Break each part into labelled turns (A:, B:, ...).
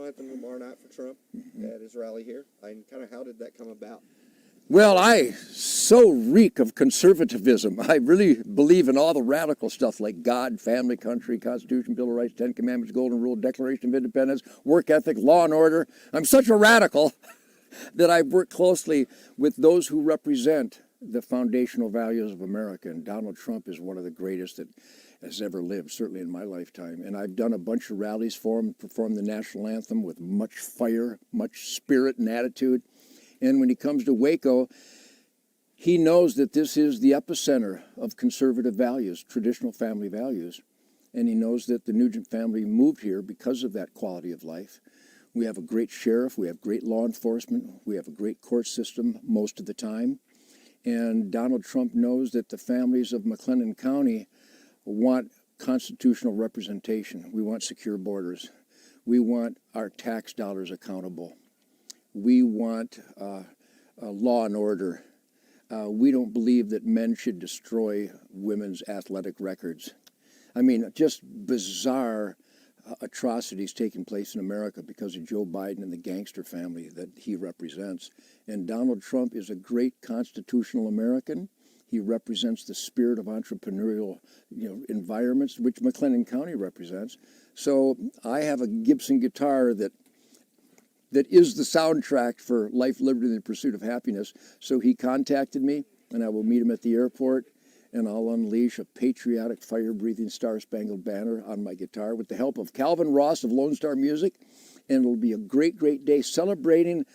A: anthem tomorrow night for Trump at his rally here. And kind of how did that come about?
B: Well, I so reek of conservatism. I really believe in all the radical stuff like God, family, country, Constitution, Bill of Rights, Ten Commandments, Golden Rule, Declaration of Independence, work ethic, law and order. I'm such a radical that I've worked closely with those who represent the foundational values of America. And Donald Trump is one of the greatest that has ever lived, certainly in my lifetime. And I've done a bunch of rallies for him, performed the national anthem with much fire, much spirit and attitude. And when he comes to Waco, he knows that this is the epicenter of conservative values, traditional family values. And he knows that the Nugent family moved here because of that quality of life. We have a great sheriff, we have great law enforcement, we have a great court system most of the time. And Donald Trump knows that the families of McLennan County want constitutional representation. We want secure borders. We want our tax dollars accountable. We want law and order. We don't believe that men should destroy women's athletic records. I mean, just bizarre atrocities taking place in America because of Joe Biden and the gangster family that he represents. And Donald Trump is a great constitutional American. He represents the spirit of entrepreneurial, environments, which McLennan County represents. So I have a Gibson guitar that is the soundtrack for Life, Liberty, and the Pursuit of Happiness. So he contacted me, and I will meet him at the airport, and I'll unleash a patriotic, fire-breathing Star-Spangled Banner on my guitar with the help of Calvin Ross of Lone Star Music, and it'll be a great, great day celebrating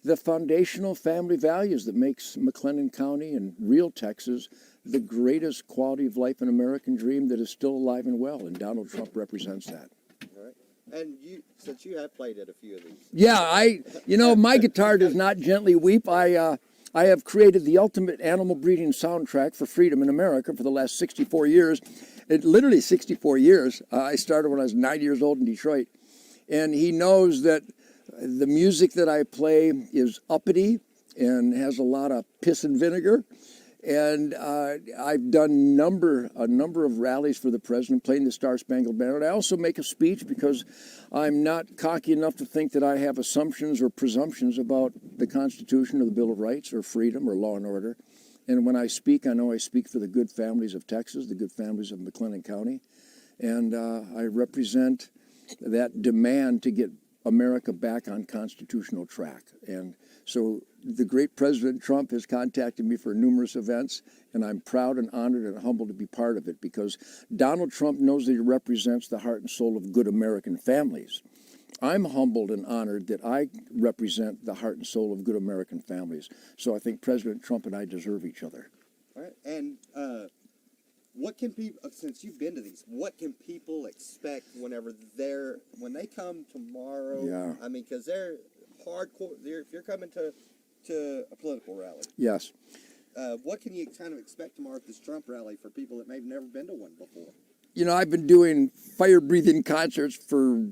B: the foundational family values that makes McLennan County and real Texas the greatest quality of life and American dream that is still alive and well, and Donald Trump represents that.
A: All right. And since you have played at a few of these.
B: Yeah, my guitar does not gently weep. I have created the ultimate animal breeding soundtrack for freedom in America for the last 64 years. Literally 64 years. I started when I was 9 years old in Detroit. And he knows that the music that I play is uppity and has a lot of piss and vinegar. And I've done a number of rallies for the president, playing the Star-Spangled Banner. And I also make a speech because I'm not cocky enough to think that I have assumptions or presumptions about the Constitution or the Bill of Rights or freedom or law and order. And when I speak, I know I speak for the good families of Texas, the good families of McLennan County. And I represent that demand to get America back on constitutional track. And so the great President Trump has contacted me for numerous events, and I'm proud and honored and humbled to be part of it because Donald Trump knows that he represents the heart and soul of good American families. I'm humbled and honored that I represent the heart and soul of good American families. So I think President Trump and I deserve each other.
A: All right. And what can people, since you've been to these, what can people expect when they come tomorrow?
B: Yeah.
A: I mean, because they're hardcore. If you're coming to a political rally.
B: Yes.
A: What can you kind of expect tomorrow at this Trump rally for people that may have never been to one before?
B: I've been doing fire-breathing concerts for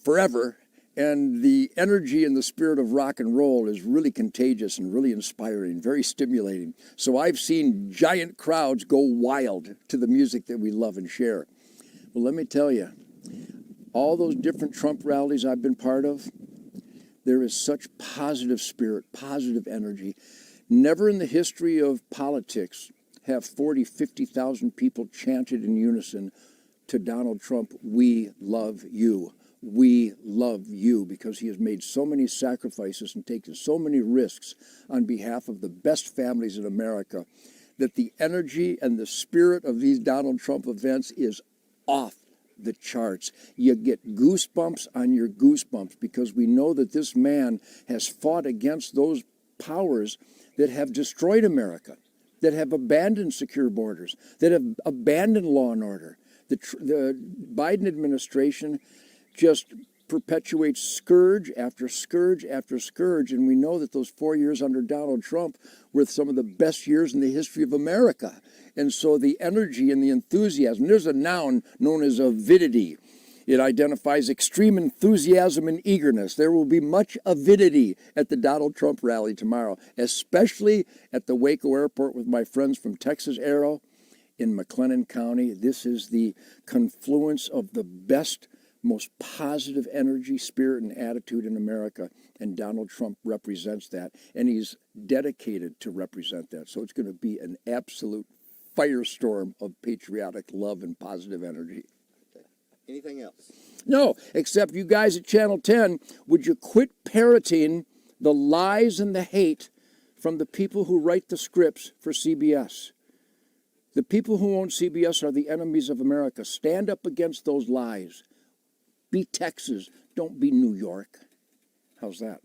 B: forever, and the energy and the spirit of rock and roll is really contagious and really inspiring, very stimulating. So I've seen giant crowds go wild to the music that we love and share. Well, let me tell you, all those different Trump rallies I've been part of, there is such positive spirit, positive energy. Never in the history of politics have 40, 50,000 people chanted in unison to Donald Trump, "We love you. We love you," because he has made so many sacrifices and taken so many risks on behalf of the best families in America that the energy and the spirit of these Donald Trump events is off the charts. You get goosebumps on your goosebumps because we know that this man has fought against those powers that have destroyed America, that have abandoned secure borders, that have abandoned law and order. The Biden administration just perpetuates scourge after scourge after scourge, and we know that those 4 years under Donald Trump were some of the best years in the history of America. And so the energy and the enthusiasm, there's a noun known as avidity. It identifies extreme enthusiasm and eagerness. There will be much avidity at the Donald Trump rally tomorrow, especially at the Waco Airport with my friends from Texas Aero in McLennan County. This is the confluence of the best most positive energy, spirit, and attitude in America, and Donald Trump represents that, and he's dedicated to represent that. So it's going to be an absolute firestorm of patriotic love and positive energy.
A: Okay. Anything else?
B: No, except you guys at Channel 10, would you quit parroting the lies and the hate from the people who write the scripts for CBS? The people who own CBS are the enemies of America. Stand up against those lies. Be Texas. Don't be New York. How's that?